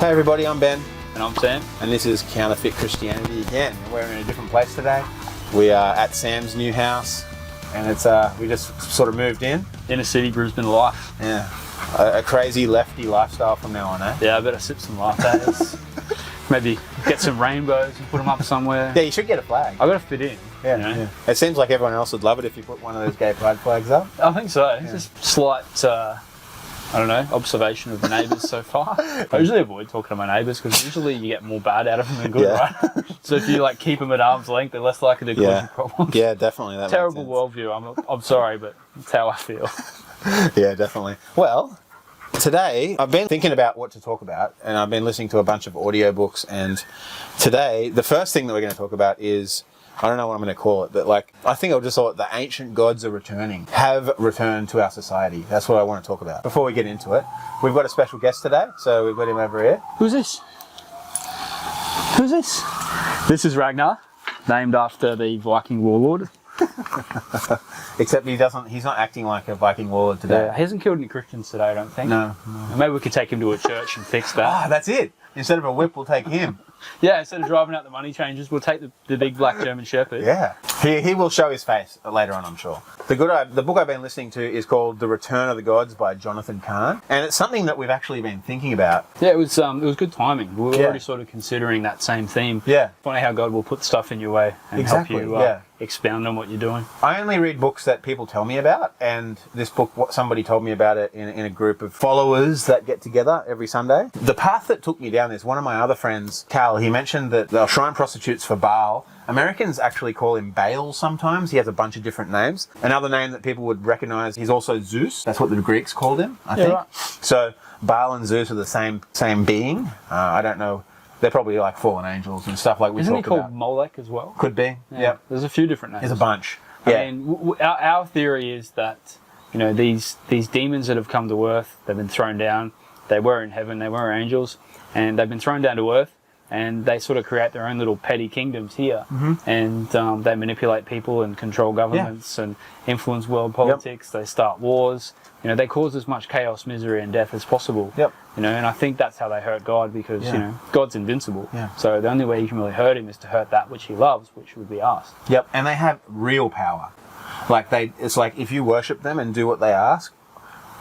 Hey everybody, I'm Ben. And I'm Sam. And this is Counterfeit Christianity again. We're in a different place today. We are at Sam's new house, and it's we just sort of moved in. Inner city Brisbane life. Yeah, a crazy lefty lifestyle from now on, eh? Yeah, I better sip some lattes. Maybe get some rainbows and put them up somewhere. Yeah, you should get a flag. I've got to fit in. Yeah, you know? yeah. It seems like everyone else would love it if you put one of those gay pride flags up. I think so. Yeah. Just slight, observation of the neighbours so far. I usually avoid talking to my neighbours because usually you get more bad out of them than good, right? So if you keep them at arm's length, they're less likely to cause you problems. Yeah, definitely. That Terrible worldview. I'm sorry, but that's how I feel. Yeah, definitely. Well, today I've been thinking about what to talk about, and I've been listening to a bunch of audiobooks, and today the first thing that we're going to talk about is, I don't know what I'm going to call it, but I think I'll just call it the ancient gods are returning, have returned to our society. That's what I want to talk about. Before we get into it, we've got a special guest today, so we've got him over here. Who's this? Who's this? This is Ragnar, named after the Viking warlord. Except he's not acting like a Viking warlord today. Yeah, he hasn't killed any Christians today, I don't think. No. Maybe we could take him to a church and fix that. Ah, that's it. Instead of a whip, we'll take him. Yeah, instead of driving out the money changers, we'll take the big black German Shepherd. Yeah. He will show his face later on, I'm sure. The book I've been listening to is called The Return of the Gods by Jonathan Cahn. And it's something that we've actually been thinking about. Yeah, it was good timing. We were already sort of considering that same theme. Yeah. Funny how God will put stuff in your way and help you expound on what you're doing. I only read books that people tell me about, and this book, somebody told me about it in a group of followers that get together every Sunday. The path that took me down this, one of my other friends, Cal, he mentioned that they're shrine prostitutes for Baal. Americans actually call him Bales sometimes. He has a bunch of different names. Another name that people would recognize, he's also Zeus. That's what the Greeks called him, I think. Right. So Baal and Zeus are the same being. I don't know. They're probably like fallen angels and stuff like we talked about. Isn't he called Molech as well? Could be, yeah. There's a few different names. There's a bunch. I mean, our theory is that, these demons that have come to Earth, they've been thrown down. They were in heaven, they were angels, and they've been thrown down to Earth, and they sort of create their own little petty kingdoms here. Mm-hmm. And they manipulate people and control governments and influence world politics. Yep. They start wars. They cause as much chaos, misery, and death as possible. Yep. And I think that's how they hurt God because, God's invincible. Yeah. So the only way you can really hurt him is to hurt that which he loves, which would be us. Yep. And they have real power. It's like if you worship them and do what they ask,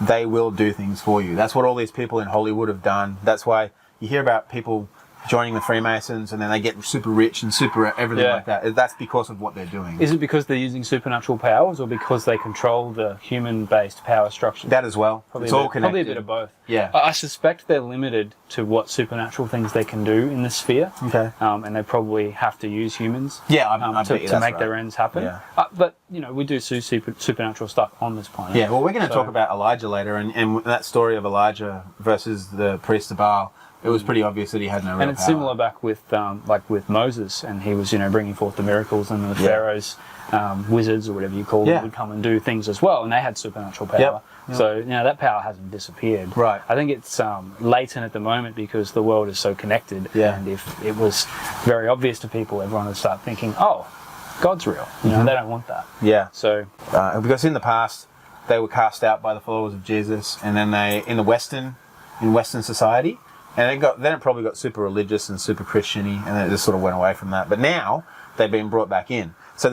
they will do things for you. That's what all these people in Hollywood have done. That's why you hear about people joining the Freemasons and then they get super rich and super everything like that. That's because of what they're doing. Is it because they're using supernatural powers or because they control the human-based power structure? That as well. It's all connected. Probably a bit of both. Yeah. I suspect they're limited to what supernatural things they can do in the sphere. Okay. And they probably have to use humans to make their ends happen. Yeah. But, we do see supernatural stuff on this planet. Yeah, well, we're going to talk about Elijah later and that story of Elijah versus the priest of Baal. It was pretty obvious that he had no real power. And it's similar back with with Moses, and he was bringing forth the miracles, and the Pharaoh's wizards or whatever you call them would come and do things as well, and they had supernatural power. Yep. So that power hasn't disappeared. Right. I think it's latent at the moment because the world is so connected. Yeah. And if it was very obvious to people, everyone would start thinking, "Oh, God's real." They don't want that. Yeah. So because in the past they were cast out by the followers of Jesus, and then in Western society. And then it probably got super religious and super Christian-y, and then it just sort of went away from that. But now they've been brought back in. So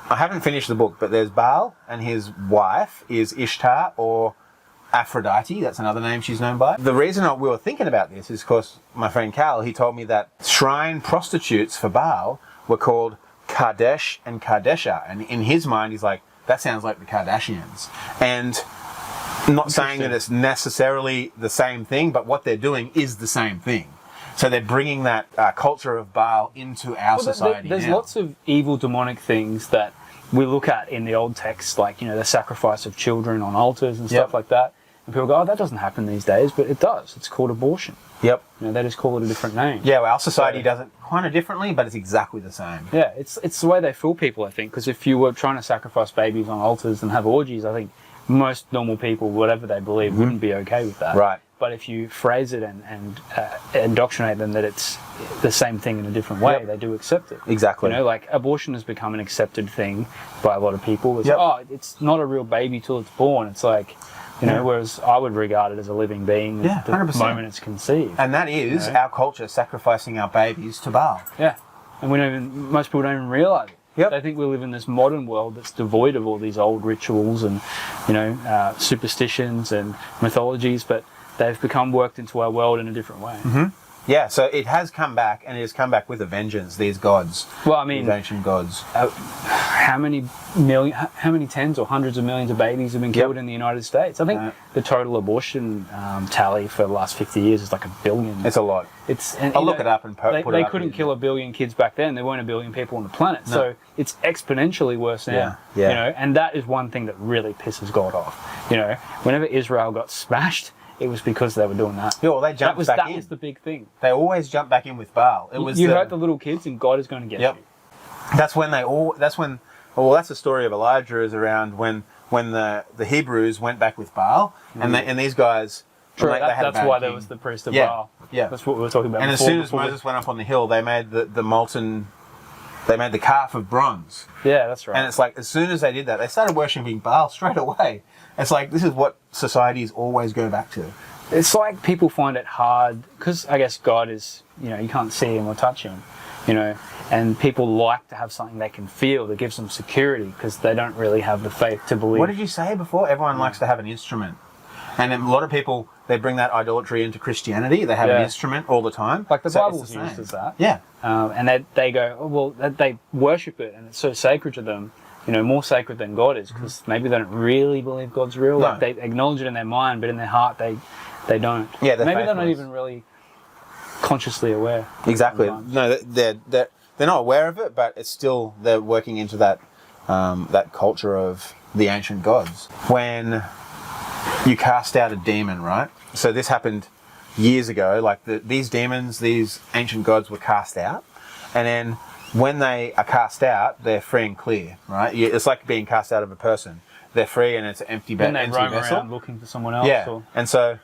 I haven't finished the book, but there's Baal, and his wife is Ishtar or Aphrodite. That's another name she's known by. The reason we were thinking about this is because my friend Cal, he told me that shrine prostitutes for Baal were called Kadesh and Kadesha. And in his mind, he's like, that sounds like the Kardashians. And not saying that it's necessarily the same thing, but what they're doing is the same thing. So they're bringing that culture of Baal into our society. There's lots of evil demonic things that we look at in the old texts, like, the sacrifice of children on altars and stuff like that. And people go, oh, that doesn't happen these days, but it does. It's called abortion. Yep. They just call it a different name. Yeah, well, our society does it kind of differently, but it's exactly the same. Yeah, it's the way they fool people, I think, because if you were trying to sacrifice babies on altars and have orgies, I think most normal people, whatever they believe, wouldn't be okay with that. Right. But if you phrase it and indoctrinate them that it's the same thing in a different way, they do accept it. Exactly. Abortion has become an accepted thing by a lot of people. It's it's not a real baby till it's born. It's like, You know, whereas I would regard it as a living being the 100%. moment it's conceived. And that is our culture sacrificing our babies to Baal. Yeah. And most people don't even realise it. Yep. They think we live in this modern world that's devoid of all these old rituals and, superstitions and mythologies, but they've become worked into our world in a different way. Mm-hmm. Yeah, so it has come back, and it has come back with a vengeance, these gods. Well, I mean, these ancient gods. How many tens or hundreds of millions of babies have been killed in the United States? I think the total abortion tally for the last 50 years is like 1 billion. It's a lot. I'll look it up and put it up. They couldn't kill 1 billion kids back then. There weren't 1 billion people on the planet. No. So it's exponentially worse now. Yeah. You know, and that is one thing that really pisses God off. You know, whenever Israel got smashed, it was because they were doing that. Yeah, well, they jumped back in. That was the big thing. They always jump back in with Baal. You hurt the little kids, and God is going to get you. That's when that's the story of Elijah, is around when the Hebrews went back with Baal, and these guys. True, they had that's why there was the priest of Baal. Yeah, that's what we were talking about. And as soon as Moses went up on the hill, they made the calf of bronze. Yeah, that's right. And it's like, as soon as they did that, they started worshipping Baal straight away. It's like, this is what societies always go back to. It's like people find it hard, because I guess God is, you can't see him or touch him, and people like to have something they can feel that gives them security, because they don't really have the faith to believe. What did you say before? Everyone likes to have an instrument. And a lot of people, they bring that idolatry into Christianity. They have an instrument all the time. Like the Bible's used as that. Yeah. And they go, they worship it, and it's so sacred to them, more sacred than God is, because maybe they don't really believe God's real. No. Like, they acknowledge it in their mind, but in their heart they don't. Yeah, maybe they're not even really consciously aware. Exactly. Sometimes. No, they're not aware of it, but it's still, they're working into that that culture of the ancient gods. When you cast out a demon, right? So this happened years ago. Like these demons, these ancient gods were cast out, and then when they are cast out, they're free and clear, right? It's like being cast out of a person. They're free, and it's an empty vessel. Then they roam around looking for someone else. Yeah, or... and so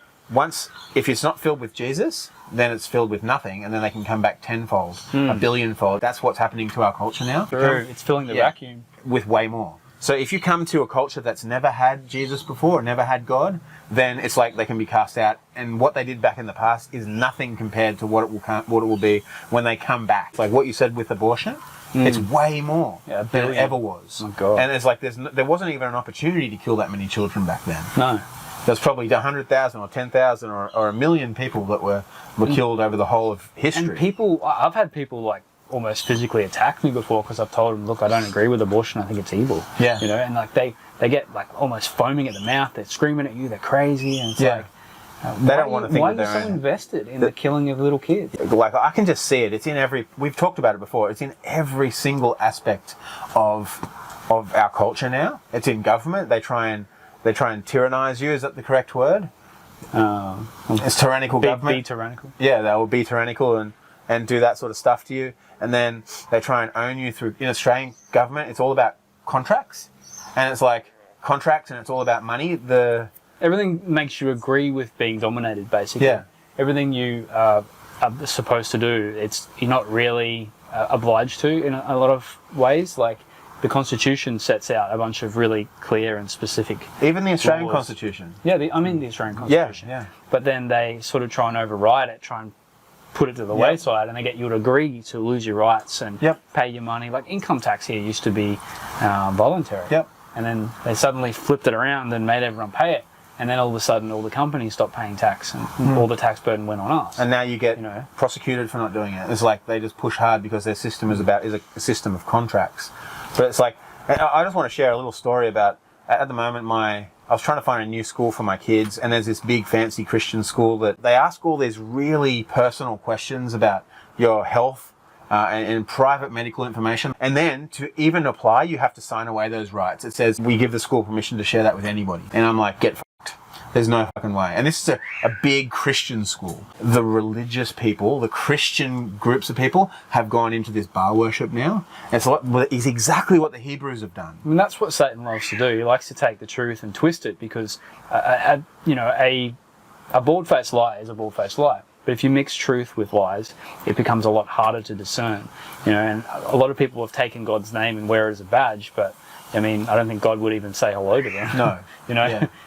if it's not filled with Jesus, then it's filled with nothing, and then they can come back tenfold, a billionfold. That's what's happening to our culture now. True. It's filling the vacuum. With way more. So if you come to a culture that's never had Jesus before, never had God, then it's like they can be cast out. And what they did back in the past is nothing compared to what it will be when they come back. Like what you said with abortion, it's way more than it ever was. Oh, God. And it's like there wasn't even an opportunity to kill that many children back then. No. There's probably 100,000 or 10,000 or 1 million people that were killed over the whole of history. And I've had people like almost physically attack me before because I've told them, look, I don't agree with abortion. I think it's evil. Yeah. And like they get like almost foaming at the mouth. They're screaming at you. They're crazy. And it's like, they don't want to think why of their own. Why are you so invested in the killing of little kids? Like, I can just see it. It's in we've talked about it before. It's in every single aspect of our culture now. It's in government. They try and tyrannize you. Is that the correct word? It's tyrannical government. Be tyrannical. Yeah, they will be tyrannical and do that sort of stuff to you. And then they try and own you through, in Australian government, it's all about contracts. And it's like contracts, and it's all about money. Everything makes you agree with being dominated, basically. Yeah. Everything you are supposed to do, you're not really obliged to in a lot of ways. Like the Constitution sets out a bunch of really clear and specific Even the Australian laws. Constitution. Yeah, the Australian Constitution. Yeah. But then they sort of try and override it, try and put it to the wayside, and they get you to agree to lose your rights and pay your money. Like income tax here used to be voluntary. Yep. And then they suddenly flipped it around and made everyone pay it. And then all of a sudden, all the companies stopped paying tax, and all the tax burden went on us. And now you get prosecuted for not doing it. It's like they just push hard because their system is a system of contracts. But it's like, I just want to share a little story about, at the moment, I was trying to find a new school for my kids, and there's this big fancy Christian school that they ask all these really personal questions about your health and private medical information. And then to even apply, you have to sign away those rights. It says, we give the school permission to share that with anybody. And I'm like, get fucked. There's no fucking way. And this is a big Christian school. The religious people, the Christian groups of people have gone into this Baal worship now. It's exactly what the Hebrews have done. I mean, that's what Satan loves to do. He likes to take the truth and twist it, because a bald-faced lie is a bald-faced lie. But if you mix truth with lies, it becomes a lot harder to discern. And a lot of people have taken God's name and wear it as a badge, but I mean, I don't think God would even say hello to them. No.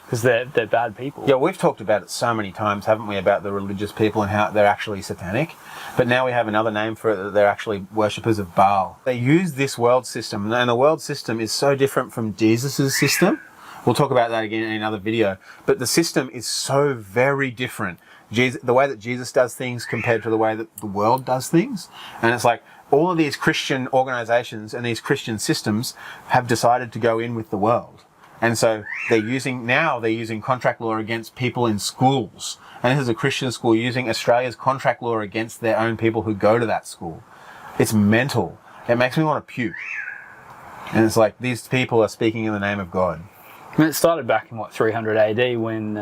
Because they're bad people. Yeah, we've talked about it so many times, haven't we, about the religious people and how they're actually satanic. But now we have another name for it, that they're actually worshippers of Baal. They use this world system, and the world system is so different from Jesus' system. We'll talk about that again in another video. But the system is so very different. The way that Jesus does things compared to the way that the world does things. And it's like all of these Christian organizations and these Christian systems have decided to go in with the world. And so they're using contract law against people in schools. And this is a Christian school using Australia's contract law against their own people who go to that school. It's mental. It makes me want to puke. And it's like, these people are speaking in the name of God. I mean, it started back in 300 AD when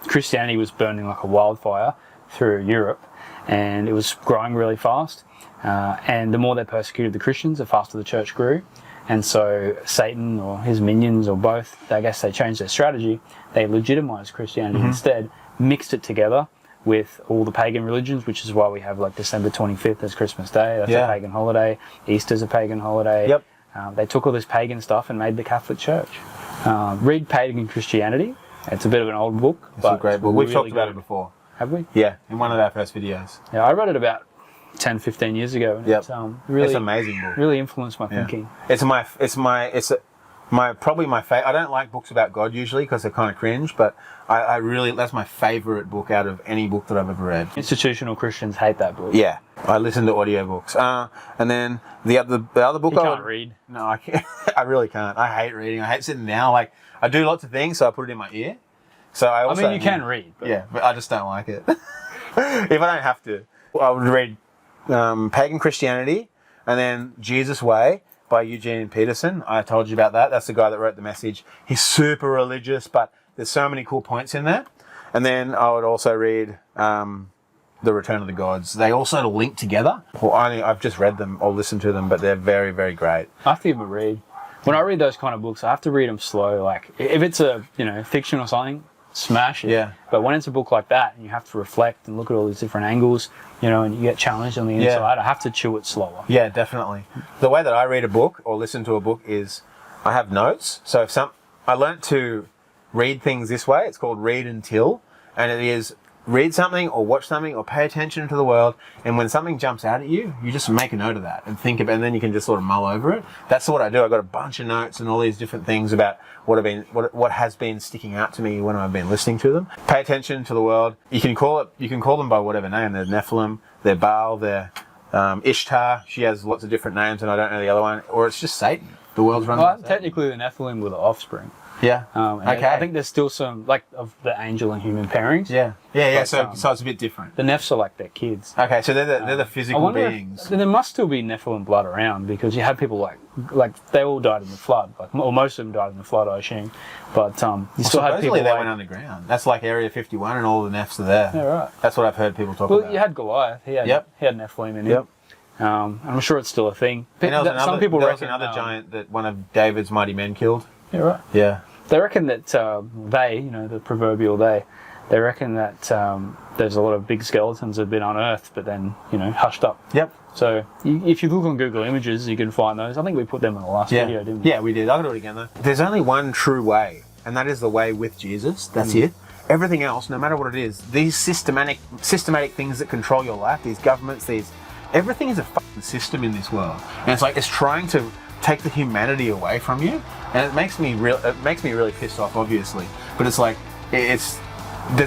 Christianity was burning like a wildfire through Europe, and it was growing really fast. And the more they persecuted the Christians, the faster the church grew. And so Satan or his minions or both, I guess they changed their strategy. They legitimized Christianity instead, mixed it together with all the pagan religions, which is why we have like December 25th as Christmas Day. That's a pagan holiday. Easter's a pagan holiday. Yep. They took all this pagan stuff and made the Catholic Church. Read Pagan Christianity. It's a bit of an old book. It's a great book. We've talked about it before. Have we? Yeah, in one of our first videos. Yeah, I read it about 10, 15 years ago. And it's really, it's an amazing book. Really influenced my thinking. It's probably my favorite. I don't like books about God usually because they're kind of cringe, but I really, that's my favorite book out of any book that I've ever read. Institutional Christians hate that book. Yeah, I listen to audiobooks. And then the other book you can't read. No, I can't. I really can't. I hate reading. I hate sitting down. Like, I do lots of things, so I put it in my ear. So I also, you can read. But but I just don't like it. If I don't have to, I would read Pagan Christianity and then Jesus Way by Eugene Peterson. I told you about that. That's the guy that wrote The Message. He's super religious, but there's so many cool points in there. And then I would also read The Return of the Gods. They all sort of link together. Well, I've just read them or listened to them, but they're very, very great. I have to give them a read. When I read those kind of books, I have to read them slow. Like, if it's a fiction or something, smash it. Yeah. But when it's a book like that, and you have to reflect and look at all these different angles, and you get challenged on the inside, I have to chew it slower. Yeah, definitely. The way that I read a book or listen to a book is I have notes. So if I learnt to read things this way. It's called read until, and it is read something or watch something or pay attention to the world, and when something jumps out at you, you just make a note of that and think about it, and then you can just sort of mull over it. That's what I do. I've got a bunch of notes and all these different things about what has been sticking out to me when I've been listening to them. Pay attention to the world. You can call them by whatever name. They're Nephilim, they're Baal, they're Ishtar. She has lots of different names and I don't know the other one. Or it's just Satan. The world's run by Satan. Technically the Nephilim were the offspring. Yeah. Okay. I think there's still some, like, of the angel and human pairings. Yeah. So it's a bit different. The Nephs are like their kids. Okay, so they're the physical beings. There must still be Nephilim blood around, because you had people like they all died in the flood, or most of them died in the flood, I assume. But you still had people. They went underground. That's like Area 51, and all the Nephs are there. Yeah, right. That's what I've heard people talk about. Well, you had Goliath. He had Nephilim in him. I'm sure it's still a thing. Some people reckon another giant that one of David's mighty men killed. Yeah, right. Yeah. They reckon that the proverbial they reckon that there's a lot of big skeletons that have been unearthed, but then, hushed up. Yep. So if you look on Google Images, you can find those. I think we put them in the last video, didn't we? Yeah, we did. I'll do it again, though. There's only one true way, and that is the way with Jesus. That's it. Everything else, no matter what it is, these systematic things that control your life, these governments, everything is a fucking system in this world. And it's trying to take the humanity away from you, and it makes me really pissed off, obviously. But it's like there's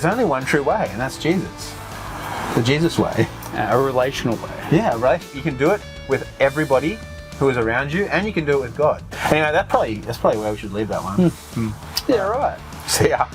only one true way, and that's Jesus, the Jesus way, a relational way. Yeah, right. You can do it with everybody who is around you, and you can do it with God. Anyway, that's probably where we should leave that one. Yeah, right. See ya.